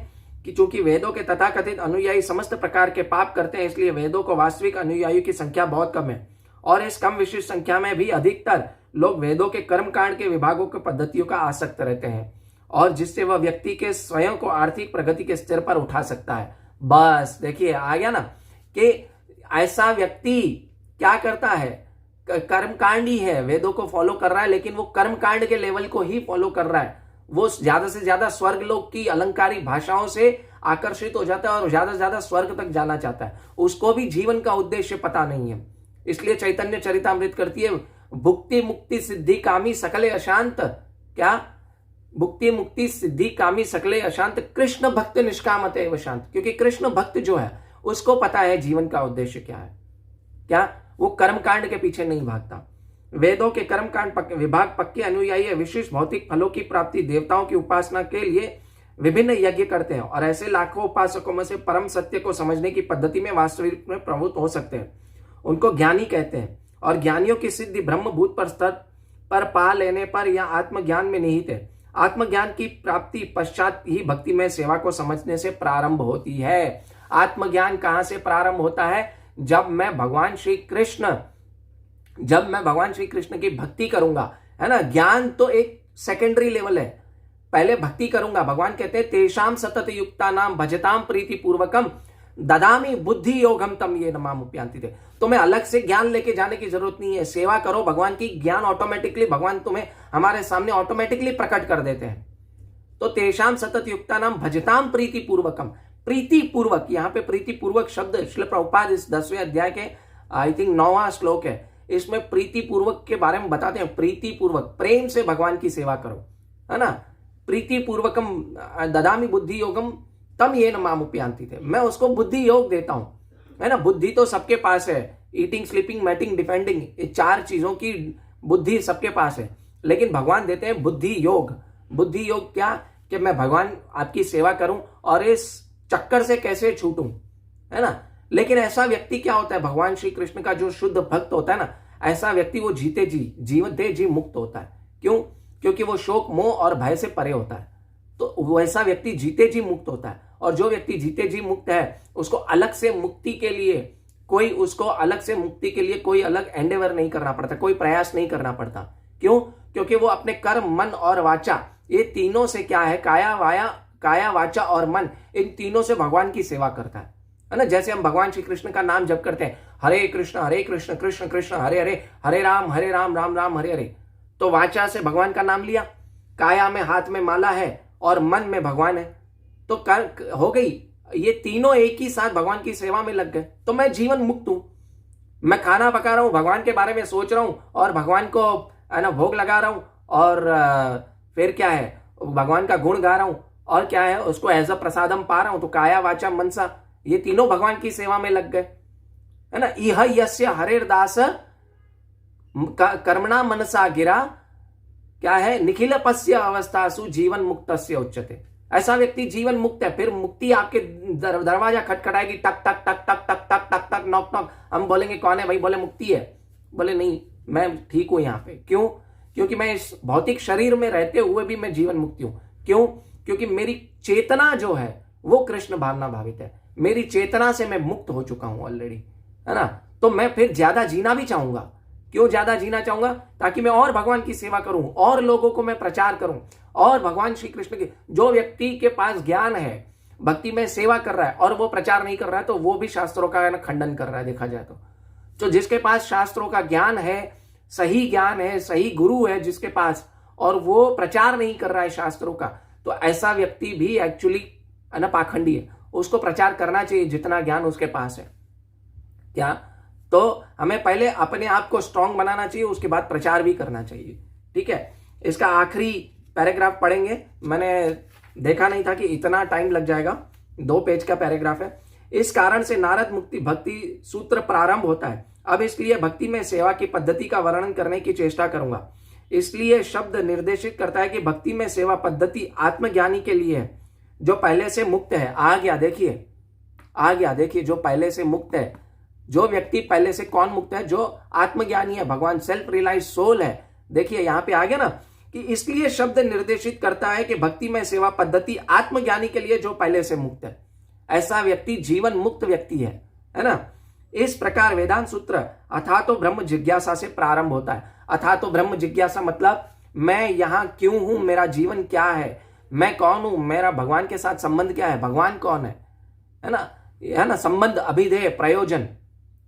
कि चूंकि वेदों के तथाकथित अनुयायी समस्त प्रकार के पाप करते हैं, इसलिए वेदों को वास्तविक अनुयायियों की संख्या बहुत कम है और इस कम विशिष्ट संख्या में भी अधिकतर लोग वेदों के कर्मकांड के विभागों के पद्धतियों का आसक्त रहते हैं, और जिससे वह व्यक्ति के स्वयं को आर्थिक प्रगति के स्तर पर उठा सकता है। बस देखिए आ गया ना कि ऐसा व्यक्ति क्या करता है, कर्मकांडी है, वेदों को फॉलो कर रहा है, लेकिन वो कर्मकांड के लेवल को ही फॉलो कर रहा है। वो ज्यादा से ज्यादा स्वर्ग लोक की अलंकारी भाषाओं से आकर्षित हो जाता है और ज्यादा से ज्यादा स्वर्ग तक जाना चाहता है। उसको भी जीवन का उद्देश्य पता नहीं है। इसलिए चैतन्य चरितामृत करती है, भुक्ति मुक्ति सिद्धि कामी सकले अशांत, क्या भुक्ति मुक्ति सिद्धि कामी सकले अशांत, कृष्ण भक्त निष्कामते एव शांत। क्योंकि कृष्ण भक्त जो है उसको पता है जीवन का उद्देश्य क्या है, क्या वो कर्मकांड के पीछे नहीं भागता। वेदों के कर्मकांड विभाग पक्के अनुयायी है, विशिष्ट भौतिक फलों की प्राप्ति, देवताओं की उपासना के लिए विभिन्न यज्ञ करते हैं, और ऐसे लाखों उपासकों में से परम सत्य को समझने की पद्धति में वास्तविक में प्रवृत्त हो सकते हैं। उनको ज्ञानी कहते हैं, और ज्ञानियों की सिद्धि ब्रह्मभूत पर स्तर पर पा लेने पर या आत्मज्ञान में निहित है। आत्मज्ञान की प्राप्ति पश्चात ही भक्ति में सेवा को समझने से प्रारंभ होती है। आत्मज्ञान कहां से प्रारंभ होता है? जब मैं भगवान श्री कृष्ण की भक्ति करूंगा, है ना। ज्ञान तो एक सेकेंडरी लेवल है, पहले भक्ति करूंगा। भगवान कहते हैं तेषाम सतत युक्ता नाम भजताम प्रीति पूर्वकम ददामी बुद्धि योगम तम ये नमामुप्यांति थे। तुम्हें अलग से ज्ञान लेके जाने की जरूरत नहीं है, सेवा करो भगवान की, ज्ञान ऑटोमेटिकली भगवान तुम्हें हमारे सामने ऑटोमेटिकली प्रकट कर देते हैं। तो तेषाम सतत युक्ता नाम भजताम प्रीति पूर्वकम, प्रीति पूर्वक, यहाँ पे प्रीति पूर्वक शब्द श्रील प्रभुपाद इस 10वें अध्याय के आई थिंक 9वां श्लोक है, इसमें प्रीति पूर्वक के बारे में बताते हैं। प्रीति पूर्वक, प्रेम से भगवान की सेवा करो, है ना। प्रीति पूर्वकम ददामी बुद्धि योगम तम ये नमामुप्यांति थे, मैं उसको बुद्धि योग देता हूं, है ना। बुद्धि तो सबके पास है, ईटिंग स्लीपिंग मैटिंग डिफेंडिंग, ये 4 चीजों की बुद्धि सबके पास है, लेकिन भगवान देते हैं बुद्धि योग। बुद्धि योग क्या कि मैं भगवान आपकी सेवा करूं और इस चक्कर से कैसे छूटूं, है ना। लेकिन ऐसा व्यक्ति क्या होता है, भगवान श्री कृष्ण का जो शुद्ध भक्त होता है ना, ऐसा व्यक्ति वो जीते जी जीवते जी मुक्त होता है। क्यों? क्योंकि वो शोक मोह और भय से परे होता है, तो वैसा व्यक्ति जीते जी मुक्त होता है। और जो व्यक्ति जीते जी मुक्त है, उसको अलग से मुक्ति के लिए कोई अलग एंडेवर नहीं करना पड़ता, कोई प्रयास नहीं करना पड़ता। क्यों? क्योंकि वो अपने कर्म मन और वाचा, ये तीनों से क्या है, काया वाचा और मन, इन तीनों से भगवान की सेवा करता है ना। जैसे हम भगवान श्री कृष्ण का नाम जप करते हैं, हरे कृष्ण कृष्ण कृष्ण हरे हरे, हरे राम राम राम हरे हरे, तो वाचा से भगवान का नाम लिया, काया में हाथ में माला है और मन में भगवान है, तो कर हो गई। ये तीनों एक ही साथ भगवान की सेवा में लग गए, तो मैं जीवन मुक्त हूं। मैं खाना पका रहा हूं, भगवान के बारे में सोच रहा हूं और भगवान को है ना भोग लगा रहा हूं, और फिर क्या है, भगवान का गुण गा रहा हूं, और क्या है, उसको एज अ प्रसादम पा रहा हूं। तो काया वाचा मनसा, ये तीनों भगवान की सेवा में लग गए, है ना। इह यस्य हरेर्दास कर्मणा मनसा गिरा, क्या है, निखिल पस्य अवस्थासु जीवन मुक्तस्य उच्यते। ऐसा व्यक्ति जीवन मुक्त है। फिर मुक्ति आपके दरवाजा खटखटाएगी, टक टक टक टक टक टक टक टक नॉक नॉक। हम बोलेंगे कौन है भाई? बोले मुक्ति है। बोले नहीं, मैं ठीक हूं यहाँ पे। क्यों? क्योंकि मैं इस भौतिक शरीर में रहते हुए भी मैं जीवन मुक्ति हूं। क्यों? क्योंकि मेरी चेतना जो है वो कृष्ण भावना भावित है, मेरी चेतना से मैं मुक्त हो चुका हूं ऑलरेडी, है ना। तो मैं फिर ज्यादा जीना भी चाहूंगा। क्यों ज्यादा जीना चाहूंगा? ताकि मैं और भगवान की सेवा करूं, और लोगों को मैं प्रचार करूं, और भगवान श्री कृष्ण के, जो व्यक्ति के पास ज्ञान है, भक्ति में सेवा कर रहा है और वो प्रचार नहीं कर रहा है, तो वो भी शास्त्रों का खंडन कर रहा है देखा जाए तो जिसके पास शास्त्रों का ज्ञान है, सही ज्ञान है, सही गुरु है जिसके पास, और वो प्रचार नहीं कर रहा है शास्त्रों का, तो ऐसा व्यक्ति भी एक्चुअली पाखंडी है। उसको प्रचार करना चाहिए जितना ज्ञान उसके पास है। क्या? तो हमें पहले अपने आप को स्ट्रांग बनाना चाहिए, उसके बाद प्रचार भी करना चाहिए। ठीक है, इसका आखिरी पैराग्राफ पढ़ेंगे। मैंने देखा नहीं था कि इतना टाइम लग जाएगा, 2 पेज का पैराग्राफ है। इस कारण से नारद मुक्ति भक्ति सूत्र प्रारंभ होता है। अब इसलिए भक्ति में सेवा की पद्धति का वर्णन करने की चेष्टा करूंगा। इसलिए शब्द निर्देशित करता है कि भक्ति में सेवा पद्धति आत्मज्ञानी के लिए है, जो पहले से मुक्त है। आ गया देखिए, जो पहले से मुक्त है, जो व्यक्ति पहले से कौन मुक्त है? जो आत्मज्ञानी है, भगवान सेल्फ रियलाइज सोल है। देखिए यहां पे आ गया ना कि इसलिए शब्द निर्देशित करता है कि भक्ति में सेवा पद्धति आत्मज्ञानी के लिए जो पहले से मुक्त है। ऐसा व्यक्ति जीवन मुक्त व्यक्ति है ना। इस प्रकार वेदांत सूत्र अथा तो ब्रह्म जिज्ञासा से प्रारंभ होता है। अथा तो ब्रह्म जिज्ञासा मतलब मैं यहां क्यों हूं, मेरा जीवन क्या है, मैं कौन हूं, मेरा भगवान के साथ संबंध क्या है, भगवान कौन है ना, संबंध, अभिधेय, प्रयोजन,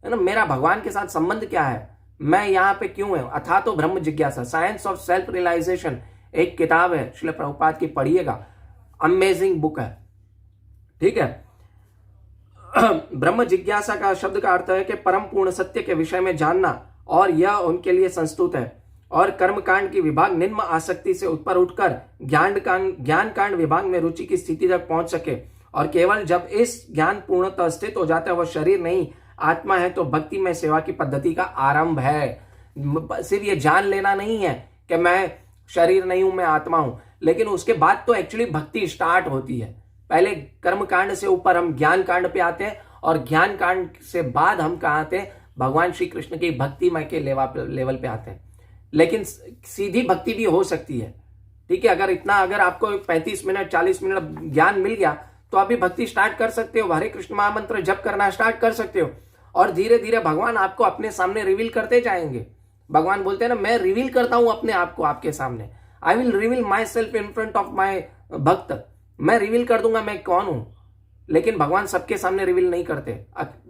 है ना, मेरा भगवान के साथ संबंध क्या है, मैं यहां पे क्यों हूं। अथा तो ब्रह्म जिज्ञासा, साइंस ऑफ सेल्फ रियलाइजेशन एक किताब है श्रील प्रभुपाद की, पढ़िएगा, अमेजिंग बुक है। ठीक है। ब्रह्म जिज्ञासा का शब्द का अर्थ है कि परम पूर्ण सत्य के विषय में जानना, और यह उनके लिए संस्तुत है। और कर्मकांड की विभाग निम्न आसक्ति से ऊपर उठकर ज्ञान कांड विभाग में रुचि की स्थिति तक पहुंच सके। और केवल जब इस ज्ञान पूर्णतः स्थित हो जाता है, वह शरीर नहीं आत्मा है, तो भक्ति में सेवा की पद्धति का आरंभ है। सिर्फ ये जान लेना नहीं है कि मैं शरीर नहीं हूं, मैं आत्मा हूं, लेकिन उसके बाद तो एक्चुअली भक्ति स्टार्ट होती है। पहले कर्म कांड से ऊपर हम ज्ञान कांड पे आते हैं, और ज्ञान कांड से बाद हम कहाँ आते हैं, भगवान श्री कृष्ण की भक्तिमय के लेवल पे आते हैं। लेकिन सीधी भक्ति भी हो सकती है। ठीक है, अगर आपको 35 मिनट 40 मिनट ज्ञान मिल गया तो आप भी भक्ति स्टार्ट कर सकते हो, हरे कृष्ण महामंत्र जप करना स्टार्ट कर सकते हो, और धीरे धीरे भगवान आपको अपने सामने रिवील करते जाएंगे। भगवान बोलते हैं ना, मैं रिवील करता हूं अपने आप को आपके सामने, I will reveal my self in front of my भक्त, मैं रिवील कर दूंगा मैं कौन हूं। लेकिन भगवान सबके सामने रिवील नहीं करते,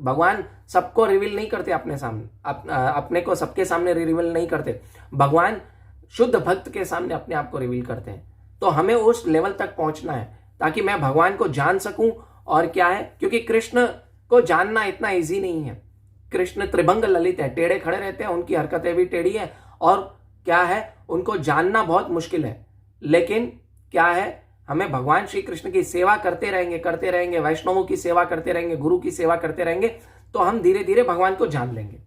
भगवान सबको रिवील नहीं करते अपने सामने, अपने को सबके सामने रिवील नहीं करते। भगवान शुद्ध भक्त के सामने अपने आप को रिवील करते हैं। तो हमें उस लेवल तक पहुंचना है ताकि मैं भगवान को जान सकूं। और क्या है, क्योंकि कृष्ण को जानना इतना इजी नहीं है। कृष्ण त्रिभंग ललित है, टेढ़े खड़े रहते हैं, उनकी हरकतें भी टेढ़ी हैं, और क्या है, उनको जानना बहुत मुश्किल है। लेकिन क्या है, हमें भगवान श्री कृष्ण की सेवा करते रहेंगे, वैष्णवों की सेवा करते रहेंगे, गुरु की सेवा करते रहेंगे, तो हम धीरे धीरे भगवान को जान लेंगे।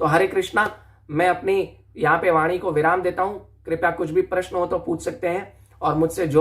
तो हरे कृष्णा, मैं अपनी यहाँ पे वाणी को विराम देता हूं। कृपया कुछ भी प्रश्न हो तो पूछ सकते हैं, और मुझसे जो